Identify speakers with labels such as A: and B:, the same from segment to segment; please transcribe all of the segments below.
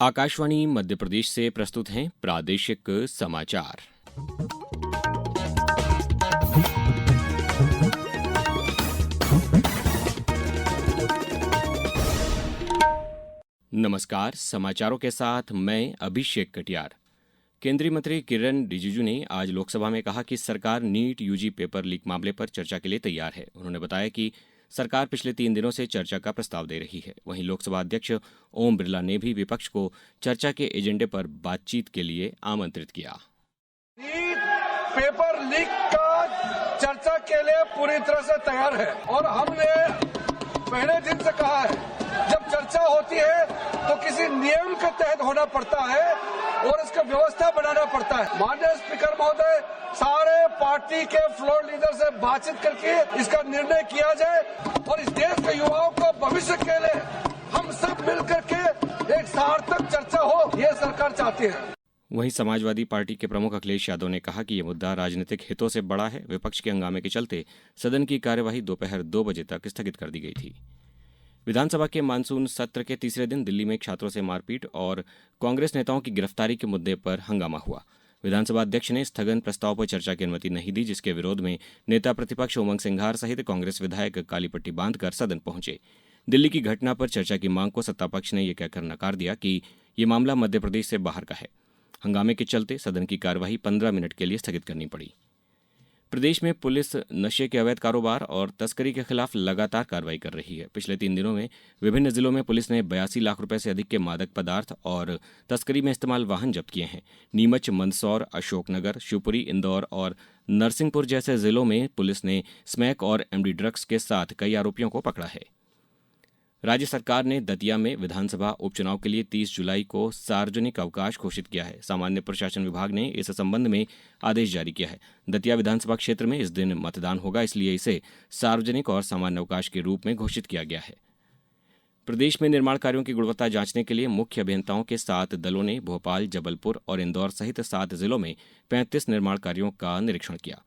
A: आकाशवाणी मध्य प्रदेश से प्रस्तुत हैं प्रादेशिक समाचार। नमस्कार, समाचारों के साथ मैं अभिषेक कटियार। केंद्रीय मंत्री किरण रिजिजू ने आज लोकसभा में कहा कि सरकार नीट यूजी पेपर लीक मामले पर चर्चा के लिए तैयार है। उन्होंने बताया कि सरकार पिछले 3 दिनों से चर्चा का प्रस्ताव दे रही है। वहीं लोकसभा अध्यक्ष ओम बिरला ने भी विपक्ष को चर्चा के एजेंडे पर बातचीत के लिए आमंत्रित किया।
B: नीट पेपर लीक का चर्चा के लिए पूरी तरह से तैयार है और हमने पहले दिन से कहा है, जब चर्चा होती है तो किसी नियम के तहत होना पड़ता है और इसका व्यवस्था बनाना पड़ता है। माननीय स्पीकर महोदय, सारे पार्टी के फ्लोर लीडर से बातचीत करके इसका निर्णय किया जाए और इस देश के युवाओं को भविष्य के लिए हम सब मिलकर के एक सार्थक चर्चा हो, ये सरकार चाहती है।
A: वहीं समाजवादी पार्टी के प्रमुख अखिलेश यादव ने कहा कि यह मुद्दा राजनीतिक हितों से बड़ा है। विपक्ष के हंगामे के चलते सदन की कार्यवाही दोपहर 2 बजे तक स्थगित कर दी गई थी। विधानसभा के मानसून सत्र के तीसरे दिन दिल्ली में छात्रों से मारपीट और कांग्रेस नेताओं की गिरफ्तारी के मुद्दे पर हंगामा हुआ। विधानसभा अध्यक्ष ने स्थगन प्रस्ताव पर चर्चा की अनुमति नहीं दी, जिसके विरोध में नेता प्रतिपक्ष उमंग सिंघार सहित कांग्रेस विधायक काली पट्टी बांधकर सदन पहुंचे। दिल्ली की घटना पर चर्चा की मांग को सत्तापक्ष ने यह कहकर नकार दिया कि ये मामला मध्य प्रदेश से बाहर का है। हंगामे के चलते सदन की कार्यवाही 15 मिनट के लिए स्थगित करनी पड़ी। प्रदेश में पुलिस नशे के अवैध कारोबार और तस्करी के खिलाफ लगातार कार्रवाई कर रही है। पिछले 3 दिनों में विभिन्न जिलों में पुलिस ने 82 लाख रुपए से अधिक के मादक पदार्थ और तस्करी में इस्तेमाल वाहन जब्त किए हैं। नीमच, मंदसौर, अशोकनगर, शिवपुरी, इंदौर और नरसिंहपुर जैसे जिलों में पुलिस ने स्मैक और एमडी ड्रग्स के साथ कई आरोपियों को पकड़ा है। राज्य सरकार ने दतिया में विधानसभा उपचुनाव के लिए 30 जुलाई को सार्वजनिक अवकाश घोषित किया है। सामान्य प्रशासन विभाग ने इस संबंध में आदेश जारी किया है। दतिया विधानसभा क्षेत्र में इस दिन मतदान होगा, इसलिए इसे सार्वजनिक और सामान्य अवकाश के रूप में घोषित किया गया है। प्रदेश में निर्माण कार्यों की गुणवत्ता जांचने के लिए मुख्य अभियंताओं के 7 दलों ने भोपाल, जबलपुर और इंदौर सहित 7 जिलों में 35 निर्माण कार्यों का निरीक्षण किया।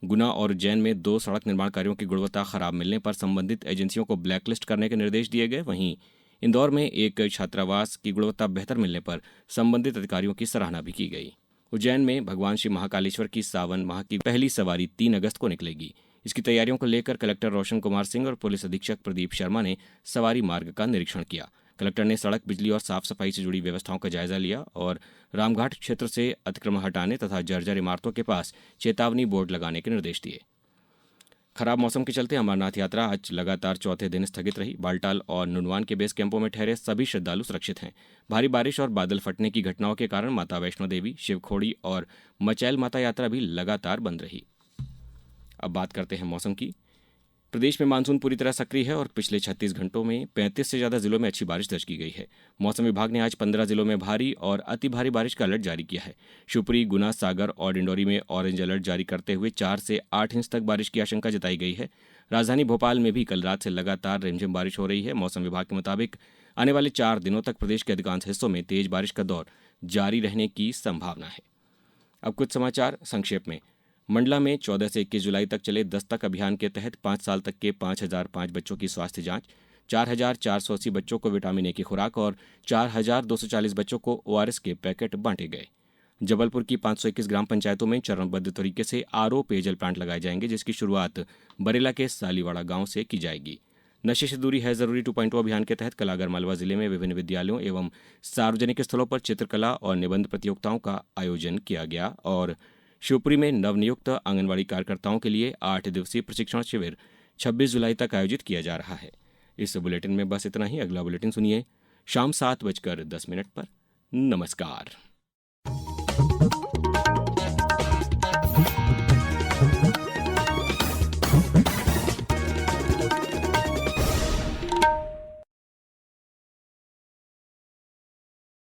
A: गुना और उज्जैन में 2 सड़क निर्माण कार्यों की गुणवत्ता खराब मिलने पर संबंधित एजेंसियों को ब्लैकलिस्ट करने के निर्देश दिए गए। वहीं इंदौर में एक छात्रावास की गुणवत्ता बेहतर मिलने पर संबंधित अधिकारियों की सराहना भी की गई। उज्जैन में भगवान श्री महाकालेश्वर की सावन माह की पहली सवारी 3 अगस्त को निकलेगी। इसकी तैयारियों को लेकर कलेक्टर रोशन कुमार सिंह और पुलिस अधीक्षक प्रदीप शर्मा ने सवारी मार्ग का निरीक्षण किया। कलेक्टर ने सड़क, बिजली और साफ सफाई से जुड़ी व्यवस्थाओं का जायजा लिया और रामघाट क्षेत्र से अतिक्रमण हटाने तथा जर्जर इमारतों के पास चेतावनी बोर्ड लगाने के निर्देश दिए। खराब मौसम के चलते अमरनाथ यात्रा आज लगातार चौथे दिन स्थगित रही। बालटाल और नुनवान के बेस कैंपों में ठहरे सभी श्रद्धालु सुरक्षित हैं। भारी बारिश और बादल फटने की घटनाओं के कारण माता वैष्णो देवी, शिवखोड़ी और मचैल माता यात्रा भी लगातार बंद रही। अब बात करते हैं मौसम की। प्रदेश में मानसून पूरी तरह सक्रिय है और पिछले 36 घंटों में 35 से ज्यादा जिलों में अच्छी बारिश दर्ज की गई है। मौसम विभाग ने आज 15 जिलों में भारी और अति भारी बारिश का अलर्ट जारी किया है। शिवपुरी, गुना, सागर और डिंडौरी में ऑरेंज अलर्ट जारी करते हुए 4 से 8 इंच तक बारिश की आशंका जताई गई है। राजधानी भोपाल में भी कल रात से लगातार रिमझिम बारिश हो रही है। मौसम विभाग के मुताबिक आने वाले 4 दिनों तक प्रदेश के अधिकांश हिस्सों में तेज बारिश का दौर जारी रहने की संभावना है। अब कुछ समाचार संक्षेप में। मंडला में 14 से 21 जुलाई तक चले दस्तक अभियान के तहत 5 साल तक के 5005 बच्चों की स्वास्थ्य जांच, 4480 बच्चों को विटामिन ए की खुराक और 4240 बच्चों को ओआरएस के पैकेट बांटे गए। जबलपुर की 521 ग्राम पंचायतों में चरणबद्ध तरीके से आरओ पेयजल प्लांट लगाए जाएंगे, जिसकी शुरुआत बरेला के सालीवाड़ा गांव से की जाएगी। नशे से दूरी है जरूरी 2.0 अभियान के तहत कल आगरमालवा जिले में विभिन्न विद्यालयों एवं सार्वजनिक स्थलों पर चित्रकला और निबंध प्रतियोगिताओं का आयोजन किया गया और शिवपुरी में नवनियुक्त आंगनवाड़ी कार्यकर्ताओं के लिए 8 दिवसीय प्रशिक्षण शिविर 26 जुलाई तक आयोजित किया जा रहा है। इस बुलेटिन में बस इतना ही। अगला बुलेटिन सुनिए शाम 7:10 पर। नमस्कार।